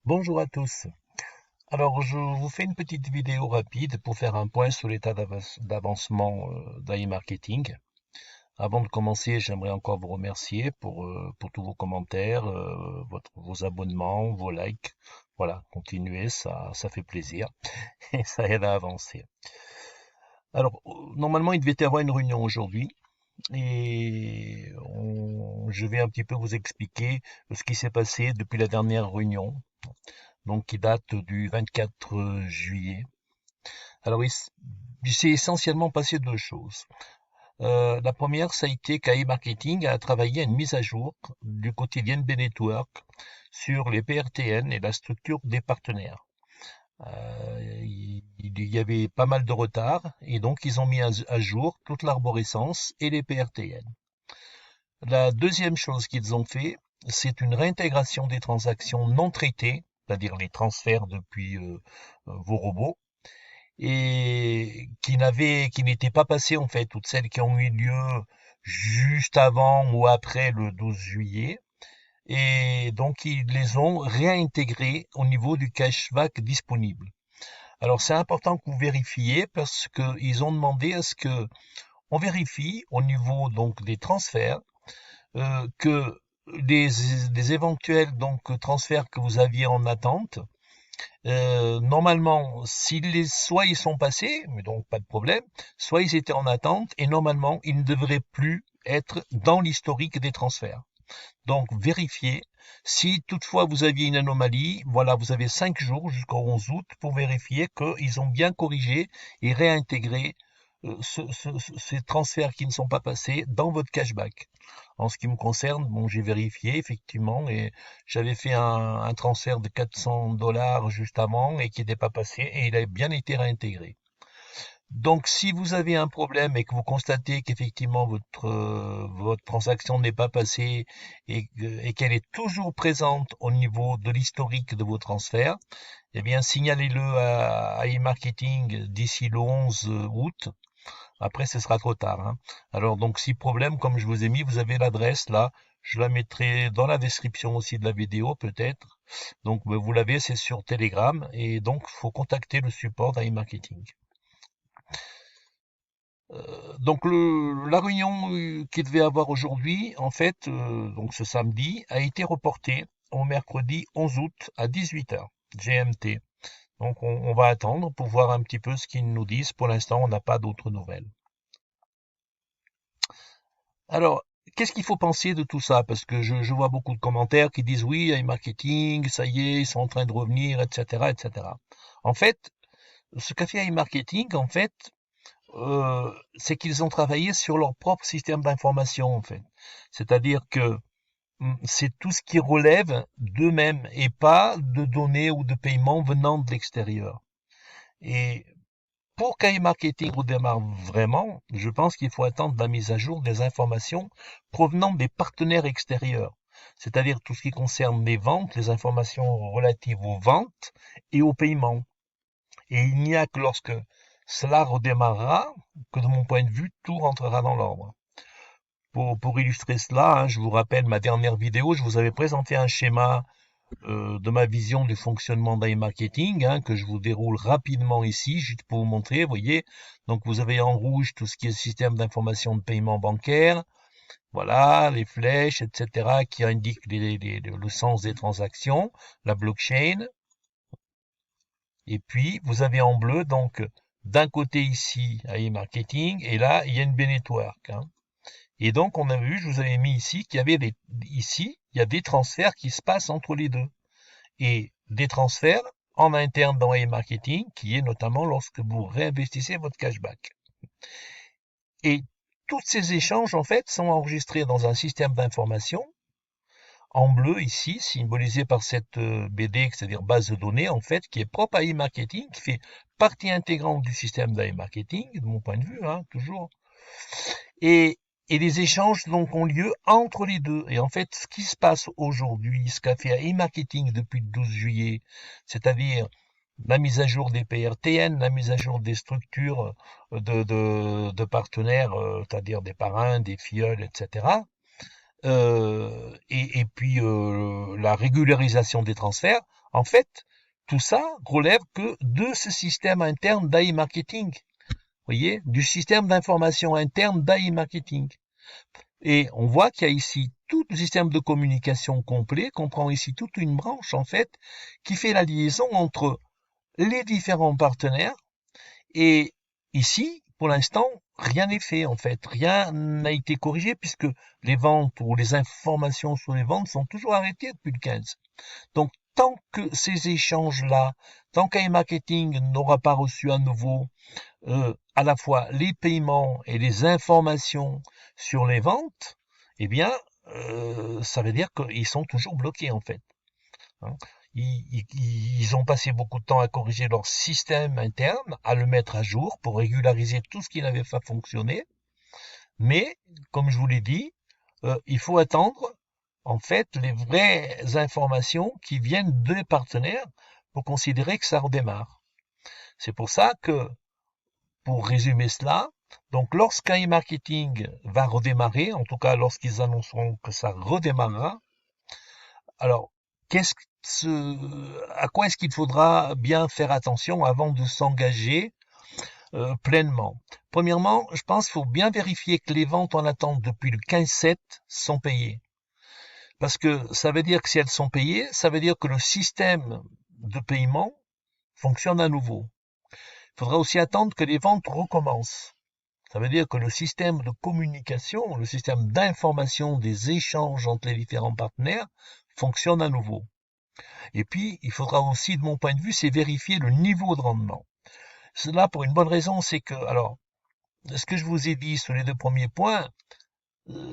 Bonjour à tous. Alors, je vous fais une petite vidéo rapide pour faire un point sur l'état d'avancement d'AI Marketing. Avant de commencer, j'aimerais encore vous remercier pour tous vos commentaires, vos abonnements, vos likes. Voilà, continuez, ça fait plaisir et ça aide à avancer. Alors, normalement, il devait y avoir une réunion aujourd'hui et je vais un petit peu vous expliquer ce qui s'est passé depuis la dernière réunion, donc qui date du 24 juillet. Alors, il s'est essentiellement passé deux choses. La première, ça a été qu'AI Marketing a travaillé à une mise à jour du quotidien B Network sur les PRTN et la structure des partenaires. Il y avait pas mal de retard et donc ils ont mis à jour toute l'arborescence et les PRTN. La deuxième chose qu'ils ont fait, c'est une réintégration des transactions non traitées, c'est-à-dire les transferts depuis vos robots, et qui n'étaient pas passées en fait, toutes celles qui ont eu lieu juste avant ou après le 12 juillet. Et donc ils les ont réintégrées au niveau du cashback disponible. Alors c'est important que vous vérifiez parce qu'ils ont demandé à ce que on vérifie au niveau donc des transferts que des éventuels donc transferts que vous aviez en attente. Normalement, soit ils sont passés, mais donc pas de problème, soit ils étaient en attente et normalement ils ne devraient plus être dans l'historique des transferts. Donc vérifiez. Si toutefois vous aviez une anomalie, voilà, vous avez 5 jours jusqu'au 11 août pour vérifier qu'ils ont bien corrigé et réintégré ces transferts qui ne sont pas passés dans votre cashback. En ce qui me concerne, bon, j'ai vérifié effectivement et j'avais fait un transfert de 400 $ juste avant et qui n'était pas passé et il a bien été réintégré. Donc, si vous avez un problème et que vous constatez qu'effectivement votre transaction n'est pas passée et qu'elle est toujours présente au niveau de l'historique de vos transferts, eh bien, signalez-le à e-marketing d'ici le 11 août. Après, ce sera trop tard, hein. Alors, donc, si problème, comme je vous ai mis, vous avez l'adresse là. Je la mettrai dans la description aussi de la vidéo, peut-être. Donc, ben, vous l'avez, c'est sur Telegram. Et donc, il faut contacter le support d'e-marketing. Donc la réunion qu'il devait avoir aujourd'hui, en fait, donc ce samedi, a été reportée au mercredi 11 août à 18h GMT. Donc on va attendre pour voir un petit peu ce qu'ils nous disent. Pour l'instant, on n'a pas d'autres nouvelles. Alors, qu'est-ce qu'il faut penser de tout ça? Parce que je vois beaucoup de commentaires qui disent oui, iMarketing, ça y est, ils sont en train de revenir, etc., etc. En fait, ce qu'a fait iMarketing, en fait, c'est qu'ils ont travaillé sur leur propre système d'information, en fait. C'est-à-dire que c'est tout ce qui relève d'eux-mêmes et pas de données ou de paiements venant de l'extérieur. Et pour qu'e-marketing redémarre vraiment, je pense qu'il faut attendre la mise à jour des informations provenant des partenaires extérieurs. C'est-à-dire tout ce qui concerne les ventes, les informations relatives aux ventes et aux paiements. Et il n'y a que lorsque cela redémarrera que, de mon point de vue, tout rentrera dans l'ordre. Pour illustrer cela, hein, je vous rappelle ma dernière vidéo, je vous avais présenté un schéma de ma vision du fonctionnement d'iMarketing, hein, que je vous déroule rapidement ici, juste pour vous montrer, vous voyez. Donc vous avez en rouge tout ce qui est système d'information de paiement bancaire, voilà, les flèches, etc., qui indiquent le sens des transactions, la blockchain. Et puis, vous avez en bleu, donc, d'un côté ici, iMarketing, et là, il y a une B-Network, hein. Et donc, on a vu, je vous avais mis ici, qu'il y avait ici, il y a des transferts qui se passent entre les deux. Et des transferts en interne dans iMarketing, qui est notamment lorsque vous réinvestissez votre cashback. Et tous ces échanges, en fait, sont enregistrés dans un système d'information en bleu ici, symbolisé par cette BD, c'est-à-dire base de données, en fait, qui est propre à e-marketing, qui fait partie intégrante du système d'e-marketing, de mon point de vue, hein, toujours. Et, et les échanges donc ont lieu entre les deux. Et en fait, ce qui se passe aujourd'hui, ce qu'a fait e-marketing depuis le 12 juillet, c'est-à-dire la mise à jour des PRTN, la mise à jour des structures de partenaires, c'est-à-dire des parrains, des filleuls, etc., et puis la régularisation des transferts, En fait, tout ça relève que de ce système interne d'AI marketing. Vous voyez, du système d'information interne d'AI marketing. Et on voit qu'il y a ici tout le système de communication complet, comprend ici toute une branche, en fait, qui fait la liaison entre les différents partenaires. Et ici, pour l'instant, rien n'est fait, en fait. Rien n'a été corrigé puisque les ventes ou les informations sur les ventes sont toujours arrêtées depuis le 15. Donc, tant que ces échanges-là, tant qu'I-Marketing n'aura pas reçu à nouveau à la fois les paiements et les informations sur les ventes, eh bien, ça veut dire qu'ils sont toujours bloqués, en fait. Hein. Ils ont passé beaucoup de temps à corriger leur système interne, à le mettre à jour pour régulariser tout ce qui n'avait pas fonctionné. Mais, comme je vous l'ai dit, il faut attendre en fait les vraies informations qui viennent des partenaires pour considérer que ça redémarre. C'est pour ça que, pour résumer cela, donc lorsqu'un e-marketing va redémarrer, en tout cas lorsqu'ils annonceront que ça redémarrera, alors à quoi est-ce qu'il faudra bien faire attention avant de s'engager pleinement? Premièrement, je pense qu'il faut bien vérifier que les ventes en attente depuis le 15/7 sont payées. Parce que ça veut dire que si elles sont payées, ça veut dire que le système de paiement fonctionne à nouveau. Il faudra aussi attendre que les ventes recommencent. Ça veut dire que le système de communication, le système d'information des échanges entre les différents partenaires fonctionne à nouveau. Et puis, il faudra aussi, de mon point de vue, c'est vérifier le niveau de rendement. Cela pour une bonne raison, c'est que, alors, ce que je vous ai dit sur les deux premiers points,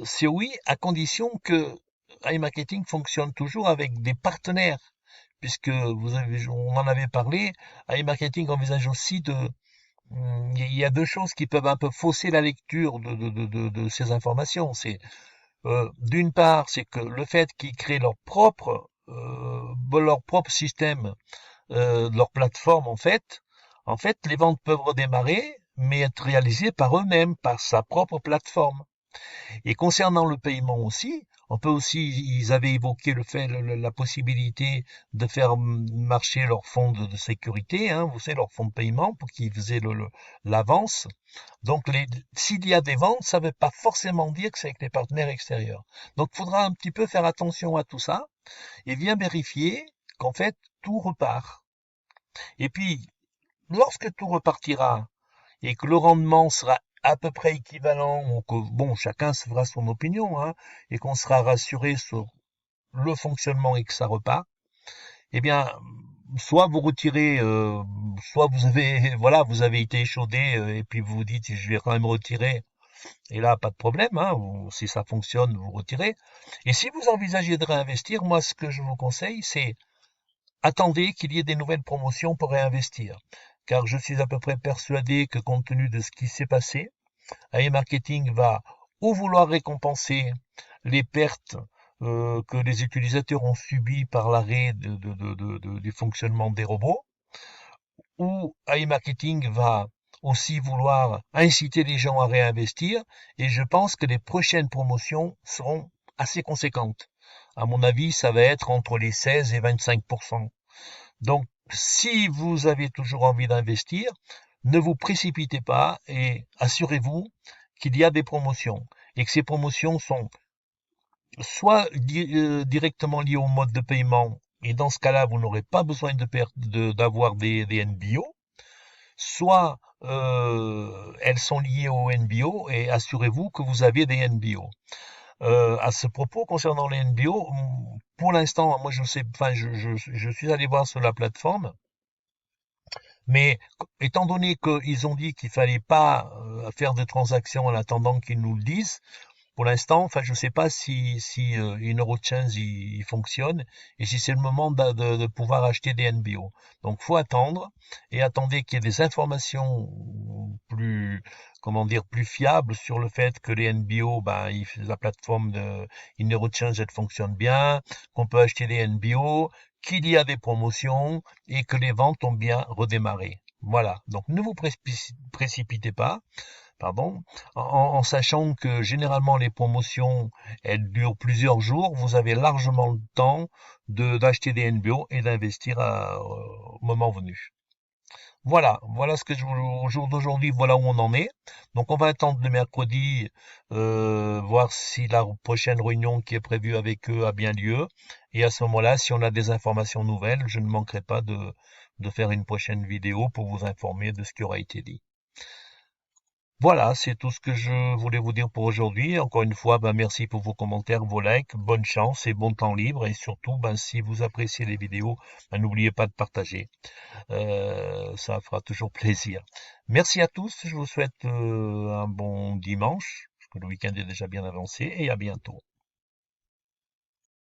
c'est oui, à condition que iMarketing fonctionne toujours avec des partenaires, puisque on en avait parlé, iMarketing envisage aussi il y a deux choses qui peuvent un peu fausser la lecture de ces informations. C'est d'une part, c'est que le fait qu'ils créent leur propre système, leur plateforme en fait, les ventes peuvent redémarrer, mais être réalisées par eux-mêmes, par sa propre plateforme. Et concernant le paiement aussi, on peut aussi, ils avaient évoqué la possibilité de faire marcher leur fonds de sécurité, hein, vous savez, leur fonds de paiement pour qu'ils faisaient l'avance. Donc, s'il y a des ventes, ça ne veut pas forcément dire que c'est avec les partenaires extérieurs. Donc, il faudra un petit peu faire attention à tout ça et bien vérifier qu'en fait, tout repart. Et puis, lorsque tout repartira et que le rendement sera à peu près équivalent, ou que, bon, chacun se fera son opinion, hein, et qu'on sera rassuré sur le fonctionnement et que ça repart, eh bien, soit vous retirez, soit vous avez, voilà, vous avez été échaudé, et puis vous vous dites, je vais quand même retirer, et là, pas de problème, hein, si ça fonctionne, vous retirez. Et si vous envisagez de réinvestir, moi, ce que je vous conseille, c'est attendez qu'il y ait des nouvelles promotions pour réinvestir. Car je suis à peu près persuadé que compte tenu de ce qui s'est passé, iMarketing va ou vouloir récompenser les pertes que les utilisateurs ont subies par l'arrêt du fonctionnement des robots, ou iMarketing va aussi vouloir inciter les gens à réinvestir, et je pense que les prochaines promotions seront assez conséquentes. À mon avis, ça va être entre les 16 et 25%. Donc, si vous avez toujours envie d'investir, ne vous précipitez pas et assurez-vous qu'il y a des promotions et que ces promotions sont soit directement liées au mode de paiement et dans ce cas-là, vous n'aurez pas besoin d'avoir des NBO, soit elles sont liées au NBO et assurez-vous que vous avez des NBO. À ce propos, concernant les NBO, pour l'instant, moi je sais, enfin je suis allé voir sur la plateforme, mais étant donné qu'ils ont dit qu'il fallait pas faire de transactions en attendant qu'ils nous le disent, pour l'instant, enfin je sais pas si InnoChange il fonctionne et si c'est le moment de pouvoir acheter des NBO. Donc faut attendre et attendez qu'il y ait des informations plus comment dire plus fiables sur le fait que les NBO, la plateforme de InnoChange elle fonctionne bien, qu'on peut acheter des NBO, qu'il y a des promotions et que les ventes ont bien redémarré. Voilà. Donc ne vous précipitez pas. pardon, en sachant que généralement les promotions, elles durent plusieurs jours, vous avez largement le temps d'acheter des NBO et d'investir au moment venu. Voilà ce que au jour d'aujourd'hui, voilà où on en est. Donc on va attendre le mercredi, voir si la prochaine réunion qui est prévue avec eux a bien lieu. Et à ce moment-là, si on a des informations nouvelles, je ne manquerai pas de faire une prochaine vidéo pour vous informer de ce qui aura été dit. Voilà, c'est tout ce que je voulais vous dire pour aujourd'hui. Encore une fois, ben, merci pour vos commentaires, vos likes, bonne chance et bon temps libre. Et surtout, ben, si vous appréciez les vidéos, ben, n'oubliez pas de partager. Ça fera toujours plaisir. Merci à tous, je vous souhaite un bon dimanche, parce que le week-end est déjà bien avancé, et à bientôt.